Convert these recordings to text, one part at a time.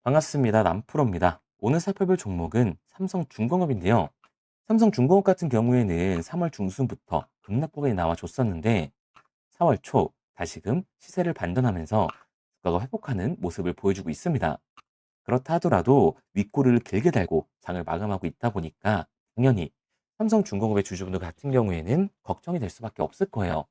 반갑습니다. 남프로입니다. 오늘 살펴볼 종목은 삼성중공업인데요. 삼성중공업 같은 경우에는 3월 중순부터 급락구간이 나와줬었는데 4월 초 다시금 시세를 반전하면서 주가가 회복하는 모습을 보여주고 있습니다. 그렇다 하더라도 윗꼬리를 길게 달고 장을 마감하고 있다 보니까 당연히 삼성중공업의 주주분들 같은 경우에는 걱정이 될 수밖에 없을 거예요.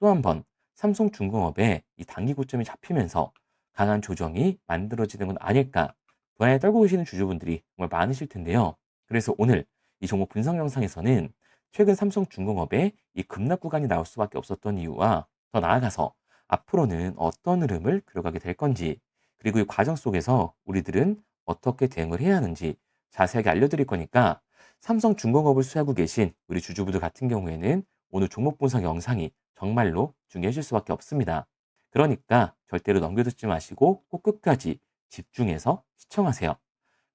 또 한 번 삼성중공업의 이 단기 고점이 잡히면서 강한 조정이 만들어지는 건 아닐까 불안에 떨고 계시는 주주분들이 정말 많으실 텐데요. 그래서 오늘 이 종목 분석 영상에서는 최근 삼성중공업의 이 급락 구간이 나올 수밖에 없었던 이유와 더 나아가서 앞으로는 어떤 흐름을 그려가게 될 건지, 그리고 이 과정 속에서 우리들은 어떻게 대응을 해야 하는지 자세하게 알려드릴 거니까 삼성중공업을 수혜하고 계신 우리 주주분들 같은 경우에는 오늘 종목 분석 영상이 정말로 중요해질 수밖에 없습니다. 그러니까 절대로 넘겨듣지 마시고 꼭 끝까지 집중해서 시청하세요.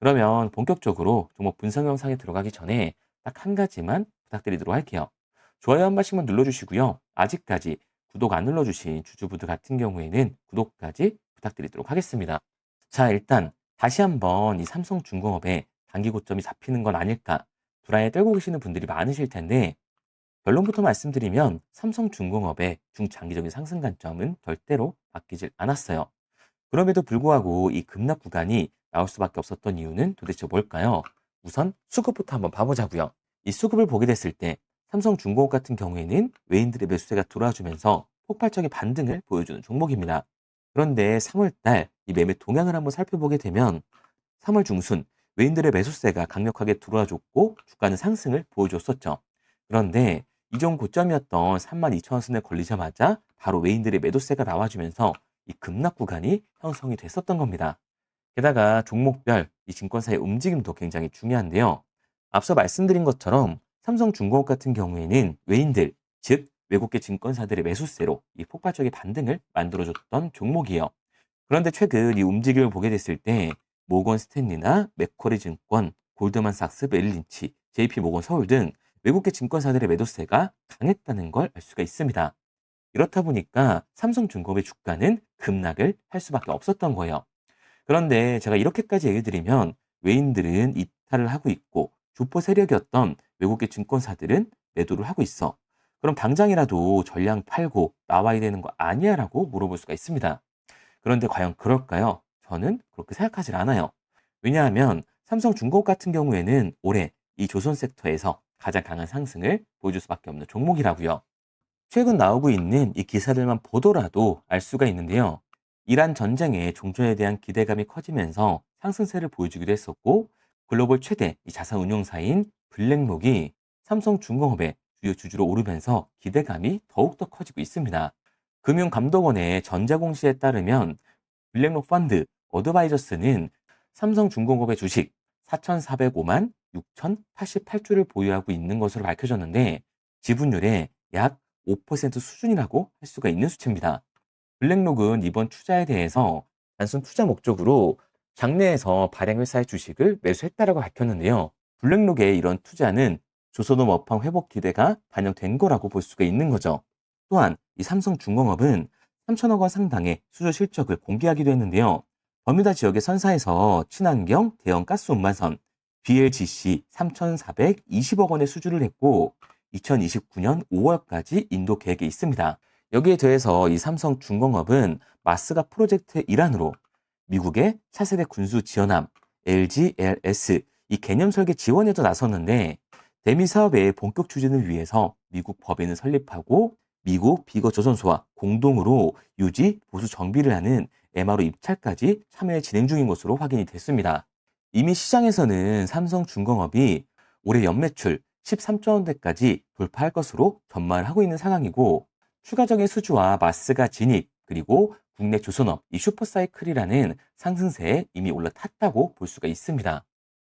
그러면 본격적으로 종목 분석 영상에 들어가기 전에 딱 한 가지만 부탁드리도록 할게요. 좋아요 한 번씩만 눌러주시고요. 아직까지 구독 안 눌러주신 주주분들 같은 경우에는 구독까지 부탁드리도록 하겠습니다. 자, 일단 다시 한번 이 삼성중공업의 단기 고점이 잡히는 건 아닐까 불안에 떨고 계시는 분들이 많으실 텐데, 결론부터 말씀드리면 삼성중공업의 중장기적인 상승 관점은 절대로 바뀌질 않았어요. 그럼에도 불구하고 이 급락 구간이 나올 수밖에 없었던 이유는 도대체 뭘까요? 우선 수급부터 한번 봐보자고요. 이 수급을 보게 됐을 때 삼성중공업 같은 경우에는 외인들의 매수세가 들어와주면서 폭발적인 반등을 보여주는 종목입니다. 그런데 3월 달 이 매매 동향을 한번 살펴보게 되면 3월 중순 외인들의 매수세가 강력하게 들어와줬고 주가는 상승을 보여줬었죠. 그런데 이전 고점이었던 32,000원 선에 걸리자마자 바로 외인들의 매도세가 나와주면서 이 급락 구간이 형성이 됐었던 겁니다. 게다가 종목별 이 증권사의 움직임도 굉장히 중요한데요. 앞서 말씀드린 것처럼 삼성중공업 같은 경우에는 외인들, 즉 외국계 증권사들의 매수세로 이 폭발적인 반등을 만들어줬던 종목이에요. 그런데 최근 이 움직임을 보게 됐을 때 모건 스탠리나 맥쿼리 증권, 골드만삭스, 메릴린치, JP 모건 서울 등 외국계 증권사들의 매도세가 강했다는 걸 알 수가 있습니다. 이렇다 보니까 삼성중공업의 주가는 급락을 할 수밖에 없었던 거예요. 그런데 제가 이렇게까지 얘기 드리면 외인들은 이탈을 하고 있고 조포 세력이었던 외국계 증권사들은 매도를 하고 있어. 그럼 당장이라도 전량 팔고 나와야 되는 거 아니야? 라고 물어볼 수가 있습니다. 그런데 과연 그럴까요? 저는 그렇게 생각하질 않아요. 왜냐하면 삼성중공업 같은 경우에는 올해 이 조선 섹터에서 가장 강한 상승을 보여줄 수밖에 없는 종목이라고요. 최근 나오고 있는 이 기사들만 보더라도 알 수가 있는데요. 이란 전쟁의 종전에 대한 기대감이 커지면서 상승세를 보여주기도 했었고, 글로벌 최대 이 자산 운용사인 블랙록이 삼성중공업의 주요 주주로 오르면서 기대감이 더욱더 커지고 있습니다. 금융감독원의 전자공시에 따르면 블랙록 펀드 어드바이저스는 삼성중공업의 주식 4,405만 6,088주를 보유하고 있는 것으로 밝혀졌는데, 지분율의 약 5% 수준이라고 할 수가 있는 수치입니다. 블랙록은 이번 투자에 대해서 단순 투자 목적으로 장내에서 발행 회사의 주식을 매수했다라고 밝혔는데요. 블랙록의 이런 투자는 조선업 업황 회복 기대가 반영된 거라고 볼 수가 있는 거죠. 또한 이 삼성중공업은 3천억 원 상당의 수주 실적을 공개하기도 했는데요. 버뮤다 지역의 선사에서 친환경 대형 가스 운반선 BLGC 3,420억 원의 수주를 했고 2029년 5월까지 인도 계획에 있습니다. 여기에 더해서 이 삼성중공업은 마스가 프로젝트의 일환으로 미국의 차세대 군수 지원함 LGLS 이 개념 설계 지원에도 나섰는데, 대미 사업의 본격 추진을 위해서 미국 법인을 설립하고 미국 비거 조선소와 공동으로 유지 보수 정비를 하는 MRO 입찰까지 참여 진행 중인 것으로 확인이 됐습니다. 이미 시장에서는 삼성중공업이 올해 연매출 13조 원대까지 돌파할 것으로 전망을 하고 있는 상황이고, 추가적인 수주와 마스가 진입, 그리고 국내 조선업 이 슈퍼사이클이라는 상승세에 이미 올라탔다고 볼 수가 있습니다.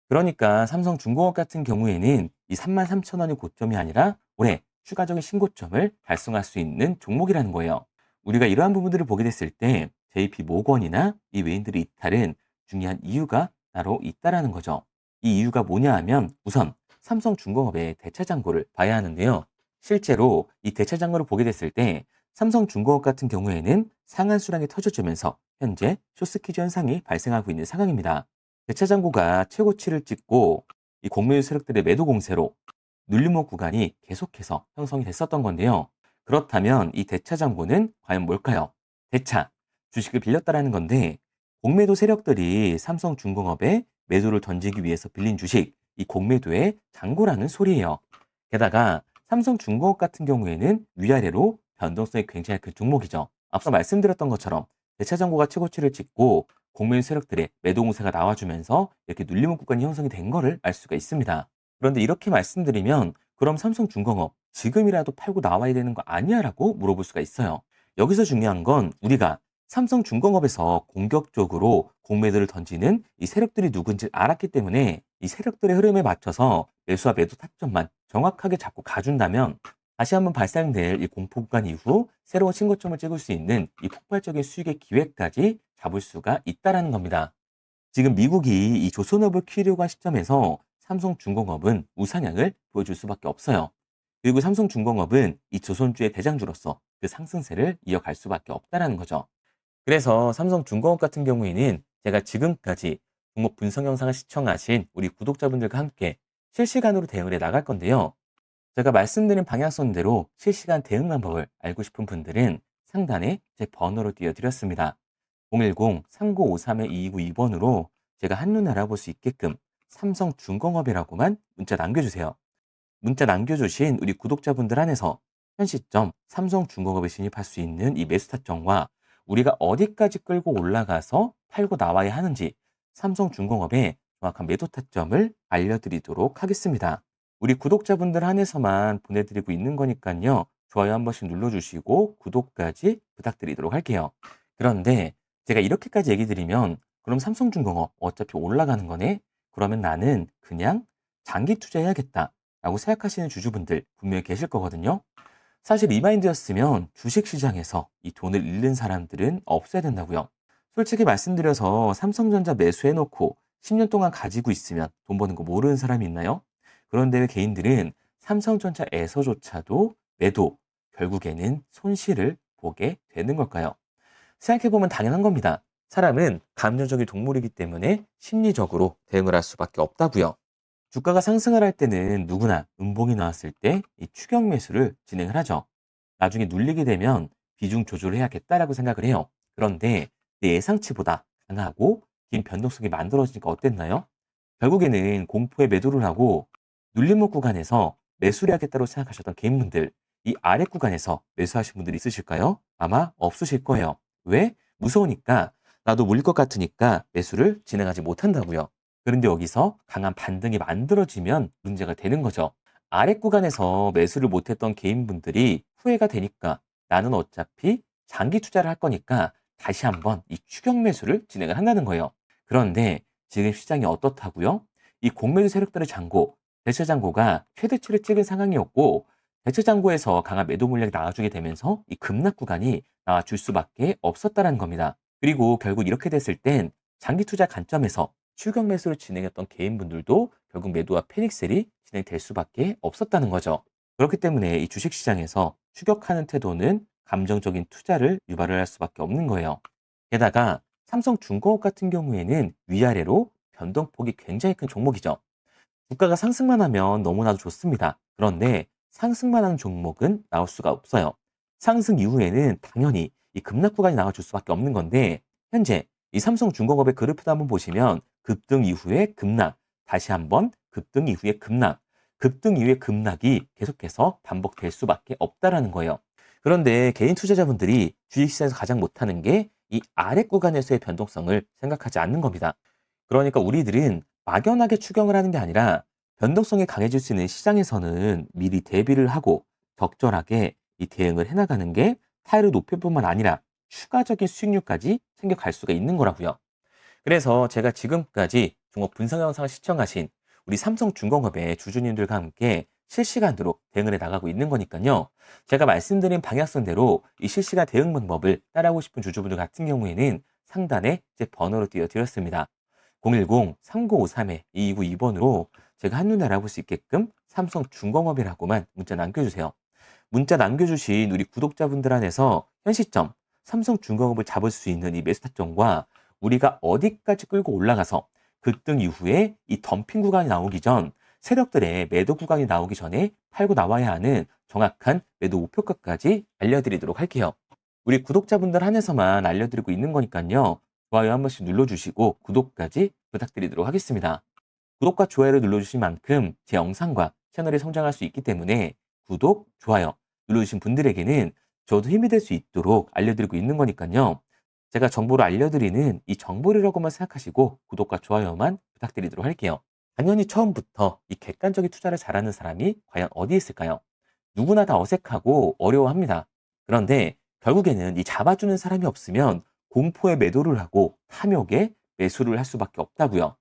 그러니까 삼성중공업 같은 경우에는 이 33,000원이 고점이 아니라 올해 추가적인 신고점을 달성할 수 있는 종목이라는 거예요. 우리가 이러한 부분들을 보게 됐을 때 JP 모건이나 이 외인들의 이탈은 중요한 이유가 따로 있다라는 거죠. 이 이유가 뭐냐 하면 우선 삼성중공업의 대차장고를 봐야 하는데요. 실제로 이 대차장고를 보게 됐을 때 삼성중공업 같은 경우에는 상한 수량이 터져주면서 현재 쇼스퀴즈 현상이 발생하고 있는 상황입니다. 대차장고가 최고치를 찍고 이 공매도 세력들의 매도 공세로 눌림목 구간이 계속해서 형성이 됐었던 건데요. 그렇다면 이 대차장고는 과연 뭘까요? 대차, 주식을 빌렸다라는 건데 공매도 세력들이 삼성중공업에 매도를 던지기 위해서 빌린 주식, 이 공매도의 장고라는 소리예요. 게다가 삼성중공업 같은 경우에는 위아래로 변동성이 굉장히 큰 종목이죠. 앞서 말씀드렸던 것처럼 대차장고가 최고치를 찍고 공매도 세력들의 매도 공세가 나와주면서 이렇게 눌림목 구간이 형성이 된 거를 알 수가 있습니다. 그런데 이렇게 말씀드리면 그럼 삼성중공업 지금이라도 팔고 나와야 되는 거 아니야? 라고 물어볼 수가 있어요. 여기서 중요한 건 우리가 삼성중공업에서 공격적으로 공매도를 던지는 이 세력들이 누군지 알았기 때문에 이 세력들의 흐름에 맞춰서 매수와 매도 타점만 정확하게 잡고 가준다면 다시 한번 발생될 이 공포 구간 이후 새로운 신고점을 찍을 수 있는 이 폭발적인 수익의 기회까지 잡을 수가 있다라는 겁니다. 지금 미국이 이 조선업을 키우려고 한 시점에서 삼성중공업은 우상향을 보여줄 수밖에 없어요. 그리고 삼성중공업은 이 조선주의 대장주로서 그 상승세를 이어갈 수밖에 없다라는 거죠. 그래서 삼성중공업 같은 경우에는 제가 지금까지 종목 분석 영상을 시청하신 우리 구독자분들과 함께 실시간으로 대응을 해 나갈 건데요. 제가 말씀드린 방향성대로 실시간 대응 방법을 알고 싶은 분들은 상단에 제 번호로 띄워드렸습니다. 010-3953-2292번으로 제가 한눈에 알아볼 수 있게끔 삼성중공업이라고만 문자 남겨주세요. 문자 남겨주신 우리 구독자분들 안에서 현 시점 삼성중공업에 진입할 수 있는 이 매수 타점과 우리가 어디까지 끌고 올라가서 팔고 나와야 하는지 삼성중공업의 정확한 매도 타점을 알려드리도록 하겠습니다. 우리 구독자분들 한해서만 보내드리고 있는 거니까요. 좋아요 한 번씩 눌러주시고 구독까지 부탁드리도록 할게요. 그런데 제가 이렇게까지 얘기 드리면 그럼 삼성중공업 어차피 올라가는 거네? 그러면 나는 그냥 장기 투자해야겠다 라고 생각하시는 주주분들 분명히 계실 거거든요. 사실 이 마인드였으면 주식시장에서 이 돈을 잃는 사람들은 없어야 된다고요. 솔직히 말씀드려서 삼성전자 매수해놓고 10년 동안 가지고 있으면 돈 버는 거 모르는 사람이 있나요? 그런데 왜 개인들은 삼성전자에서조차도 매도, 결국에는 손실을 보게 되는 걸까요? 생각해보면 당연한 겁니다. 사람은 감정적인 동물이기 때문에 심리적으로 대응을 할 수밖에 없다고요. 주가가 상승을 할 때는 누구나 음봉이 나왔을 때 이 추격 매수를 진행을 하죠. 나중에 눌리게 되면 비중 조절을 해야겠다라고 생각을 해요. 그런데 내 예상치보다 강하고 긴 변동성이 만들어지니까 어땠나요? 결국에는 공포에 매도를 하고 눌림목 구간에서 매수를 하겠다고 생각하셨던 개인분들, 이 아래 구간에서 매수하신 분들이 있으실까요? 아마 없으실 거예요. 왜? 무서우니까, 나도 물릴 것 같으니까 매수를 진행하지 못한다고요. 그런데 여기서 강한 반등이 만들어지면 문제가 되는 거죠. 아래 구간에서 매수를 못했던 개인분들이 후회가 되니까 나는 어차피 장기 투자를 할 거니까 다시 한번 이 추격 매수를 진행을 한다는 거예요. 그런데 지금 시장이 어떻다고요? 이 공매도 세력들의 잔고, 대체 잔고가 최대치를 찍은 상황이었고 대체 잔고에서 강한 매도 물량이 나와주게 되면서 이 급락 구간이 나와줄 수밖에 없었다는 겁니다. 그리고 결국 이렇게 됐을 땐 장기 투자 관점에서 추격 매수를 진행했던 개인분들도 결국 매도와 패닉셀이 진행될 수밖에 없었다는 거죠. 그렇기 때문에 이 주식시장에서 추격하는 태도는 감정적인 투자를 유발을 할 수밖에 없는 거예요. 게다가 삼성중공업 같은 경우에는 위아래로 변동폭이 굉장히 큰 종목이죠. 주가가 상승만 하면 너무나도 좋습니다. 그런데 상승만 하는 종목은 나올 수가 없어요. 상승 이후에는 당연히 이 급락 구간이 나와줄 수밖에 없는 건데 현재 이 삼성중공업의 그래프도 한번 보시면 급등 이후에 급락, 다시 한번 급등 이후에 급락, 급등 이후에 급락이 계속해서 반복될 수밖에 없다라는 거예요. 그런데 개인 투자자분들이 주식시장에서 가장 못하는 게 이 아래 구간에서의 변동성을 생각하지 않는 겁니다. 그러니까 우리들은 막연하게 추경을 하는 게 아니라 변동성이 강해질 수 있는 시장에서는 미리 대비를 하고 적절하게 이 대응을 해나가는 게 타율을 높일 뿐만 아니라 추가적인 수익률까지 챙겨갈 수가 있는 거라고요. 그래서 제가 지금까지 종목 분석 영상을 시청하신 우리 삼성중공업의 주주님들과 함께 실시간으로 대응을 해 나가고 있는 거니까요. 제가 말씀드린 방향성대로 이 실시간 대응 방법을 따라하고 싶은 주주분들 같은 경우에는 상단에 제 번호로 띄워드렸습니다. 010-3953-2292번으로 제가 한눈에 알아볼 수 있게끔 삼성중공업이라고만 문자 남겨주세요. 문자 남겨주신 우리 구독자분들 안에서 현 시점 삼성중공업을 잡을 수 있는 이 매수 타점과 우리가 어디까지 끌고 올라가서 급등 이후에 이 덤핑 구간이 나오기 전 세력들의 매도 구간이 나오기 전에 팔고 나와야 하는 정확한 매도 목표가까지 알려드리도록 할게요. 우리 구독자분들 한해서만 알려드리고 있는 거니까요. 좋아요 한 번씩 눌러주시고 구독까지 부탁드리도록 하겠습니다. 구독과 좋아요를 눌러주신 만큼 제 영상과 채널이 성장할 수 있기 때문에 구독, 좋아요 눌러주신 분들에게는 저도 힘이 될 수 있도록 알려드리고 있는 거니까요. 제가 정보를 알려드리는 이 정보류라고만 생각하시고 구독과 좋아요만 부탁드리도록 할게요. 당연히 처음부터 이 객관적인 투자를 잘하는 사람이 과연 어디 있을까요? 누구나 다 어색하고 어려워합니다. 그런데 결국에는 이 잡아주는 사람이 없으면 공포에 매도를 하고 탐욕에 매수를 할 수밖에 없다고요.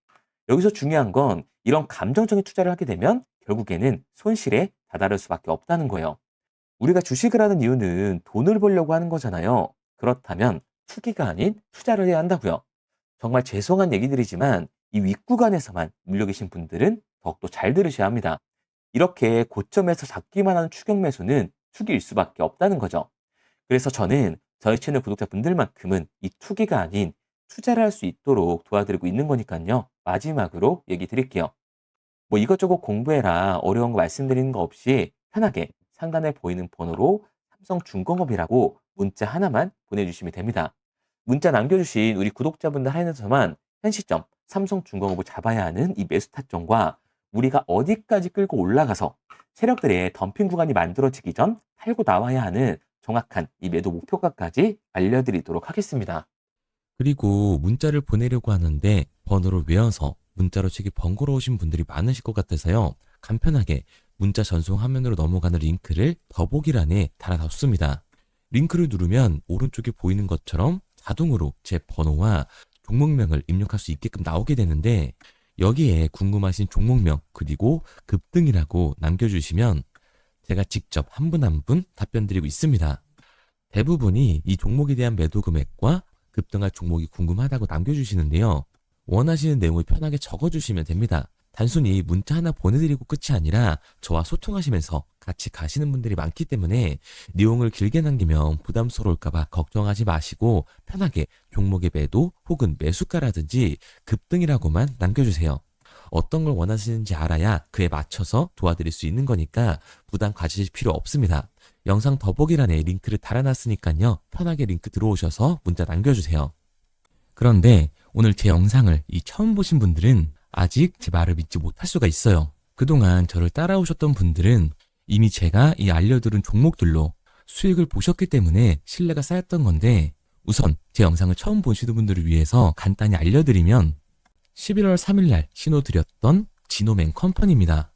여기서 중요한 건 이런 감정적인 투자를 하게 되면 결국에는 손실에 다다를 수밖에 없다는 거예요. 우리가 주식을 하는 이유는 돈을 벌려고 하는 거잖아요. 그렇다면 투기가 아닌 투자를 해야 한다고요. 정말 죄송한 얘기들이지만 이 윗구간에서만 물려 계신 분들은 더욱더 잘 들으셔야 합니다. 이렇게 고점에서 잡기만 하는 추격 매수는 투기일 수밖에 없다는 거죠. 그래서 저는 저희 채널 구독자분들만큼은 이 투기가 아닌 투자를 할 수 있도록 도와드리고 있는 거니까요. 마지막으로 얘기 드릴게요. 뭐 이것저것 공부해라 어려운 거 말씀드리는 거 없이 편하게 상단에 보이는 번호로 삼성중공업이라고 문자 하나만 보내주시면 됩니다. 문자 남겨주신 우리 구독자분들 한해서만 현 시점 삼성중공업을 잡아야 하는 이 매수 타점과 우리가 어디까지 끌고 올라가서 세력들의 덤핑 구간이 만들어지기 전 팔고 나와야 하는 정확한 이 매도 목표가까지 알려드리도록 하겠습니다. 그리고 문자를 보내려고 하는데 번호를 외워서 문자로 치기 번거로우신 분들이 많으실 것 같아서요. 간편하게 문자 전송 화면으로 넘어가는 링크를 더보기란에 달아놨습니다. 링크를 누르면 오른쪽에 보이는 것처럼 자동으로 제 번호와 종목명을 입력할 수 있게끔 나오게 되는데 여기에 궁금하신 종목명 그리고 급등이라고 남겨주시면 제가 직접 한 분 한 분 답변 드리고 있습니다. 대부분이 이 종목에 대한 매도 금액과 급등할 종목이 궁금하다고 남겨주시는데요. 원하시는 내용을 편하게 적어주시면 됩니다. 단순히 문자 하나 보내드리고 끝이 아니라 저와 소통하시면서 같이 가시는 분들이 많기 때문에 내용을 길게 남기면 부담스러울까봐 걱정하지 마시고 편하게 종목의 매도 혹은 매수가라든지 급등이라고만 남겨주세요. 어떤 걸 원하시는지 알아야 그에 맞춰서 도와드릴 수 있는 거니까 부담 가지실 필요 없습니다. 영상 더보기란에 링크를 달아놨으니까요. 편하게 링크 들어오셔서 문자 남겨주세요. 그런데 오늘 제 영상을 처음 보신 분들은 아직 제 말을 믿지 못할 수가 있어요. 그동안 저를 따라오셨던 분들은 이미 제가 알려드린 종목들로 수익을 보셨기 때문에 신뢰가 쌓였던 건데 우선 제 영상을 처음 보시는 분들을 위해서 간단히 알려드리면 11월 3일날 신호드렸던 지노맨 컴퍼니입니다.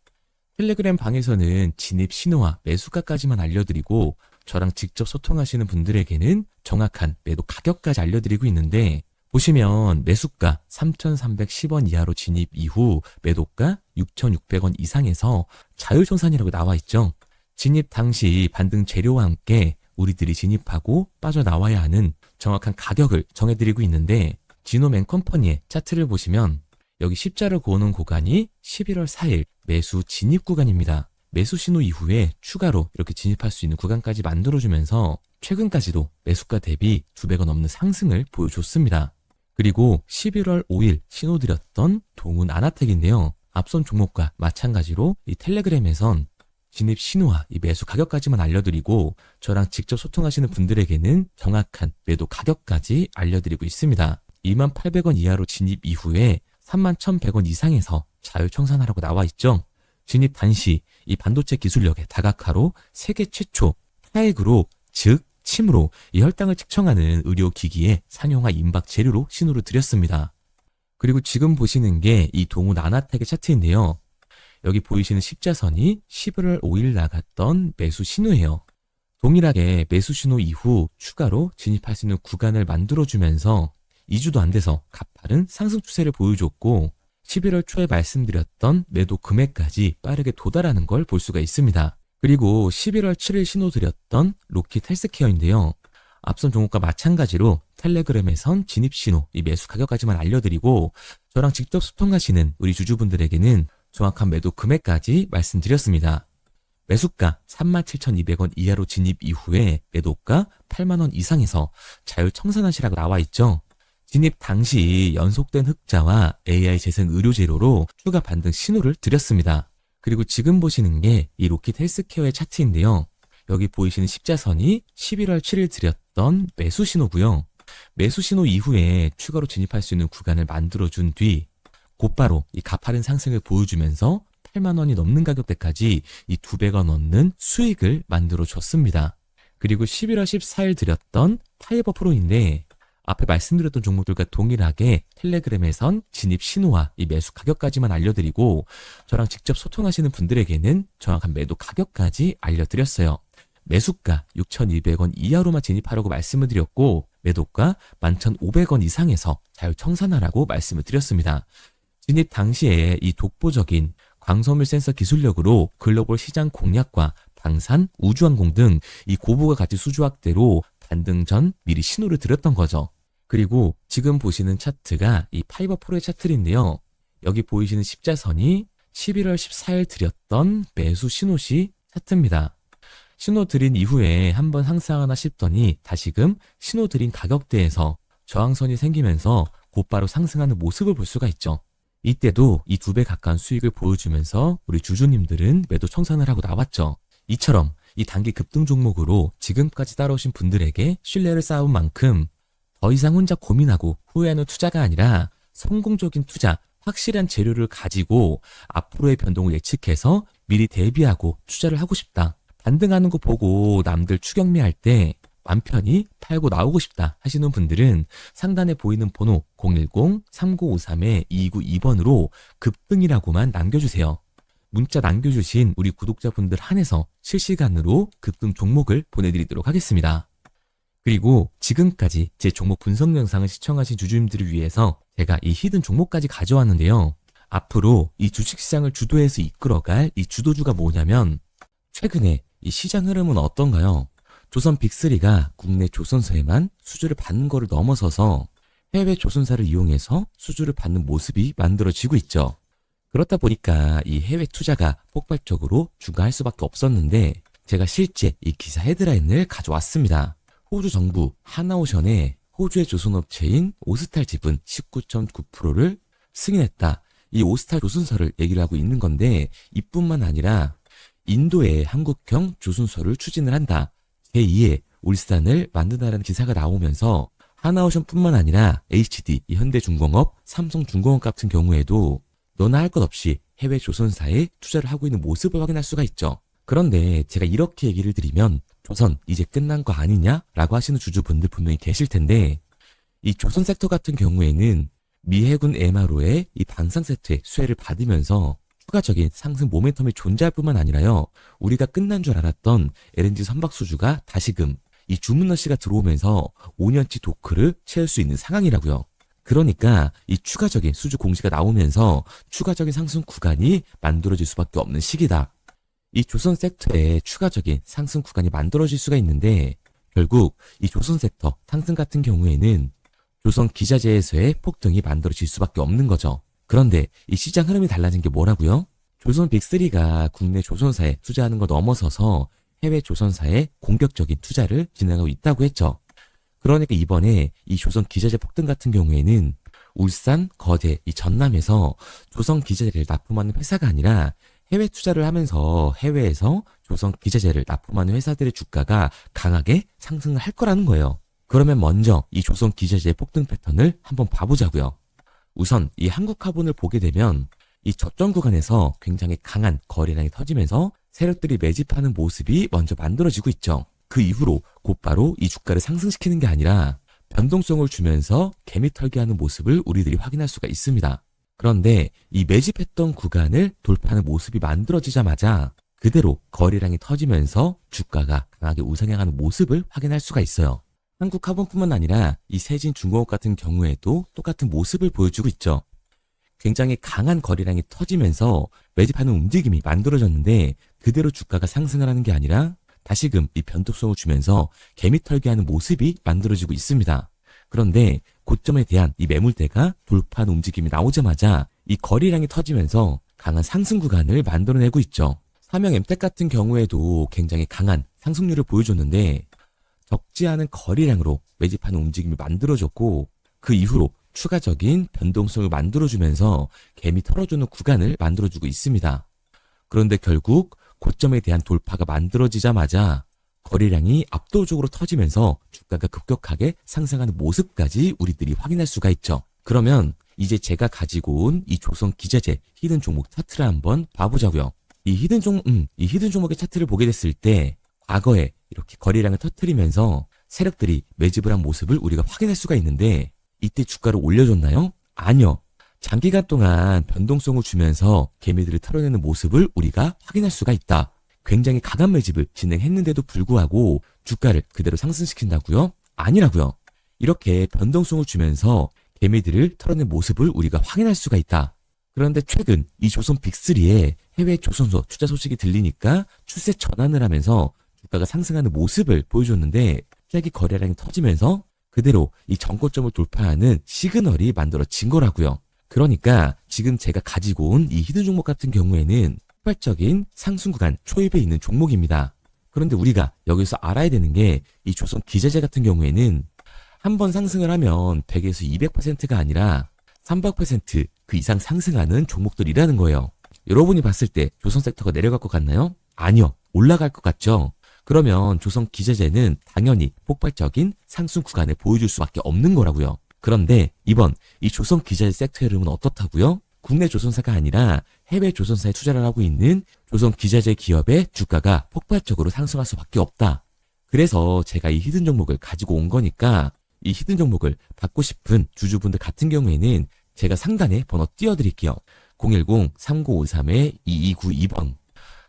텔레그램 방에서는 진입 신호와 매수가까지만 알려드리고 저랑 직접 소통하시는 분들에게는 정확한 매도 가격까지 알려드리고 있는데 보시면 매수가 3,310원 이하로 진입 이후 매도가 6,600원 이상에서 자율청산이라고 나와 있죠. 진입 당시 반등 재료와 함께 우리들이 진입하고 빠져나와야 하는 정확한 가격을 정해드리고 있는데 지노맨 컴퍼니의 차트를 보시면 여기 십자를 그어놓은 구간이 11월 4일 매수 진입 구간입니다. 매수 신호 이후에 추가로 이렇게 진입할 수 있는 구간까지 만들어주면서 최근까지도 매수가 대비 2배가 넘는 상승을 보여줬습니다. 그리고 11월 5일 신호드렸던 동훈 아나텍인데요. 앞선 종목과 마찬가지로 이 텔레그램에선 진입 신호와 이 매수 가격까지만 알려드리고 저랑 직접 소통하시는 분들에게는 정확한 매도 가격까지 알려드리고 있습니다. 28,000원 이하로 진입 이후에 31,100원 이상에서 자율청산하라고 나와 있죠. 진입 단시 이 반도체 기술력의 다각화로 세계 최초 타액으로 즉 침으로 이 혈당을 측정하는 의료기기의 상용화 임박 재료로 신호를 드렸습니다. 그리고 지금 보시는 게 이 동훈 아나텍의 차트인데요. 여기 보이시는 십자선이 11월 5일 나갔던 매수 신호예요. 동일하게 매수 신호 이후 추가로 진입할 수 있는 구간을 만들어주면서 2주도 안 돼서 가파른 상승 추세를 보여줬고 11월 초에 말씀드렸던 매도 금액까지 빠르게 도달하는 걸 볼 수가 있습니다. 그리고 11월 7일 신호드렸던 로킷 헬스케어인데요. 앞선 종목과 마찬가지로 텔레그램에선 진입 신호, 이 매수 가격까지만 알려드리고 저랑 직접 소통하시는 우리 주주분들에게는 정확한 매도 금액까지 말씀드렸습니다. 매수가 37,200원 이하로 진입 이후에 매도가 8만 원 이상에서 자율 청산하시라고 나와 있죠. 진입 당시 연속된 흑자와 AI 재생 의료 재료로 추가 반등 신호를 드렸습니다. 그리고 지금 보시는 게 이 로킷 헬스케어의 차트인데요. 여기 보이시는 십자선이 11월 7일 드렸던 매수 신호고요. 매수 신호 이후에 추가로 진입할 수 있는 구간을 만들어준 뒤 곧바로 이 가파른 상승을 보여주면서 8만 원이 넘는 가격대까지 이 2배가 넘는 수익을 만들어 줬습니다. 그리고 11월 14일 드렸던 파이버 프로인데 앞에 말씀드렸던 종목들과 동일하게 텔레그램에선 진입 신호와 이 매수 가격까지만 알려드리고 저랑 직접 소통하시는 분들에게는 정확한 매도 가격까지 알려드렸어요. 매수가 6,200원 이하로만 진입하라고 말씀을 드렸고 매도가 11,500원 이상에서 자율 청산하라고 말씀을 드렸습니다. 진입 당시에 이 독보적인 광섬유 센서 기술력으로 글로벌 시장 공략과 방산, 우주항공 등 이 고부가 가치 수주 확대로 반등 전 미리 신호를 드렸던 거죠. 그리고 지금 보시는 차트가 이 파이버 프로의 차트인데요. 여기 보이시는 십자선이 11월 14일 드렸던 매수 신호시 차트입니다. 신호 드린 이후에 한번 상승하나 싶더니 다시금 신호 드린 가격대에서 저항선이 생기면서 곧바로 상승하는 모습을 볼 수가 있죠. 이때도 이 2배 가까운 수익을 보여주면서 우리 주주님들은 매도 청산을 하고 나왔죠. 이처럼 이 단기 급등 종목으로 지금까지 따라오신 분들에게 신뢰를 쌓은 만큼 더 이상 혼자 고민하고 후회하는 투자가 아니라 성공적인 투자, 확실한 재료를 가지고 앞으로의 변동을 예측해서 미리 대비하고 투자를 하고 싶다. 반등하는 거 보고 남들 추격매할 때 맘 편히 팔고 나오고 싶다 하시는 분들은 상단에 보이는 번호 010-3953-2292번으로 급등이라고만 남겨주세요. 문자 남겨주신 우리 구독자분들 한해서 실시간으로 급등 종목을 보내드리도록 하겠습니다. 그리고 지금까지 제 종목 분석 영상을 시청하신 주주님들을 위해서 제가 이 히든 종목까지 가져왔는데요. 앞으로 이 주식시장을 주도해서 이끌어갈 이 주도주가 뭐냐면 최근에 이 시장 흐름은 어떤가요? 조선 빅3가 국내 조선사에만 수주를 받는 거를 넘어서서 해외 조선사를 이용해서 수주를 받는 모습이 만들어지고 있죠. 그렇다 보니까 이 해외 투자가 폭발적으로 증가할 수밖에 없었는데 제가 실제 이 기사 헤드라인을 가져왔습니다. 호주 정부 하나오션에 호주의 조선업체인 오스탈 지분 19.9%를 승인했다. 이 오스탈 조선사를 얘기를 하고 있는 건데 이뿐만 아니라 인도의 한국형 조선소를 추진을 한다. 제2의 울산을 만든다라는 기사가 나오면서 하나오션뿐만 아니라 HD, 현대중공업, 삼성중공업 같은 경우에도 너나 할 것 없이 해외 조선사에 투자를 하고 있는 모습을 확인할 수가 있죠. 그런데 제가 이렇게 얘기를 드리면 조선 이제 끝난 거 아니냐라고 하시는 주주분들 분명히 계실 텐데 이 조선 섹터 같은 경우에는 미 해군 MRO의 이 방산 세트의 수혜를 받으면서 추가적인 상승 모멘텀이 존재할 뿐만 아니라요. 우리가 끝난 줄 알았던 LNG 선박 수주가 다시금 이 주문러시가 들어오면서 5년치 도크를 채울 수 있는 상황이라고요. 그러니까 이 추가적인 수주 공시가 나오면서 추가적인 상승 구간이 만들어질 수밖에 없는 시기다. 이 조선 섹터에 추가적인 상승 구간이 만들어질 수가 있는데 결국 이 조선 섹터 상승 같은 경우에는 조선 기자재에서의 폭등이 만들어질 수밖에 없는 거죠. 그런데 이 시장 흐름이 달라진 게 뭐라고요? 조선 빅3가 국내 조선사에 투자하는 거 넘어서서 해외 조선사에 공격적인 투자를 진행하고 있다고 했죠. 그러니까 이번에 이 조선 기자재 폭등 같은 경우에는 울산, 거제, 이 전남에서 조선 기자재를 납품하는 회사가 아니라 해외 투자를 하면서 해외에서 조선 기자재를 납품하는 회사들의 주가가 강하게 상승을 할 거라는 거예요. 그러면 먼저 이 조선 기자재 폭등 패턴을 한번 봐보자고요. 우선 이 한국화본을 보게 되면 이 저점 구간에서 굉장히 강한 거래량이 터지면서 세력들이 매집하는 모습이 먼저 만들어지고 있죠. 그 이후로 곧바로 이 주가를 상승시키는 게 아니라 변동성을 주면서 개미 털기하는 모습을 우리들이 확인할 수가 있습니다. 그런데 이 매집했던 구간을 돌파하는 모습이 만들어지자마자 그대로 거래량이 터지면서 주가가 강하게 우상향하는 모습을 확인할 수가 있어요. 한국화본뿐만 아니라 이 세진중공업 같은 경우에도 똑같은 모습을 보여주고 있죠. 굉장히 강한 거래량이 터지면서 매집하는 움직임이 만들어졌는데 그대로 주가가 상승을 하는 게 아니라 다시금 이 변동성을 주면서 개미 털기하는 모습이 만들어지고 있습니다. 그런데 고점에 대한 이 매물대가 돌파하는 움직임이 나오자마자 이 거래량이 터지면서 강한 상승 구간을 만들어내고 있죠. 삼형 엠텍 같은 경우에도 굉장히 강한 상승률을 보여줬는데 적지 않은 거래량으로 매집하는 움직임을 만들어줬고 그 이후로 추가적인 변동성을 만들어주면서 개미 털어주는 구간을 만들어주고 있습니다. 그런데 결국 고점에 대한 돌파가 만들어지자마자 거래량이 압도적으로 터지면서 주가가 급격하게 상승하는 모습까지 우리들이 확인할 수가 있죠. 그러면 이제 제가 가지고 온 이 조선 기자재 히든 종목 차트를 한번 봐보자고요. 이 히든 종목의 차트를 보게 됐을 때 과거에 이렇게 거래량을 터뜨리면서 세력들이 매집을 한 모습을 우리가 확인할 수가 있는데 이때 주가를 올려줬나요? 아니요. 장기간 동안 변동성을 주면서 개미들을 털어내는 모습을 우리가 확인할 수가 있다. 굉장히 강한 매집을 진행했는데도 불구하고 주가를 그대로 상승시킨다고요? 아니라고요. 이렇게 변동성을 주면서 개미들을 털어낸 모습을 우리가 확인할 수가 있다. 그런데 최근 이 조선 빅3의 해외 조선소 투자 소식이 들리니까 추세 전환을 하면서 주가가 상승하는 모습을 보여줬는데 갑자기 거래량이 터지면서 그대로 이 전고점을 돌파하는 시그널이 만들어진 거라고요. 그러니까 지금 제가 가지고 온 이 히든 종목 같은 경우에는 폭발적인 상승 구간 초입에 있는 종목입니다. 그런데 우리가 여기서 알아야 되는 게 이 조선 기자재 같은 경우에는 한 번 상승을 하면 100에서 200%가 아니라 300%그 이상 상승하는 종목들이라는 거예요. 여러분이 봤을 때 조선 섹터가 내려갈 것 같나요? 아니요. 올라갈 것 같죠? 그러면 조선 기자재는 당연히 폭발적인 상승 구간을 보여줄 수밖에 없는 거라고요. 그런데 이번 이 조선 기자재 섹터 흐름은 어떻다고요? 국내 조선사가 아니라 해외 조선사에 투자를 하고 있는 조선 기자재 기업의 주가가 폭발적으로 상승할 수밖에 없다. 그래서 제가 이 히든 종목을 가지고 온 거니까 이 히든 종목을 받고 싶은 주주분들 같은 경우에는 제가 상단에 번호 띄워드릴게요. 010-3953-2292번.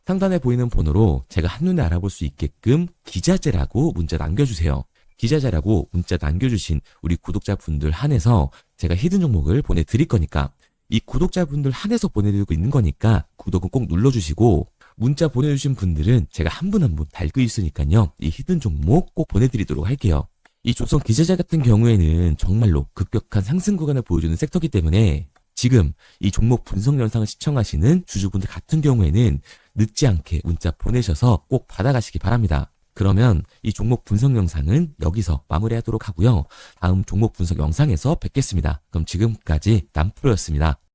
상단에 보이는 번호로 제가 한눈에 알아볼 수 있게끔 기자재라고 문자 남겨주세요. 기자재라고 문자 남겨주신 우리 구독자분들 한해서 제가 히든 종목을 보내드릴 거니까 이 구독자분들 한해서 보내드리고 있는 거니까 구독은 꼭 눌러주시고 문자 보내주신 분들은 제가 한 분 한 분 달고 있으니까요. 이 히든 종목 꼭 보내드리도록 할게요. 이 조선 기자재 같은 경우에는 정말로 급격한 상승 구간을 보여주는 섹터이기 때문에 지금 이 종목 분석 영상을 시청하시는 주주분들 같은 경우에는 늦지 않게 문자 보내셔서 꼭 받아가시기 바랍니다. 그러면 이 종목 분석 영상은 여기서 마무리하도록 하고요. 다음 종목 분석 영상에서 뵙겠습니다. 그럼 지금까지 남프로였습니다.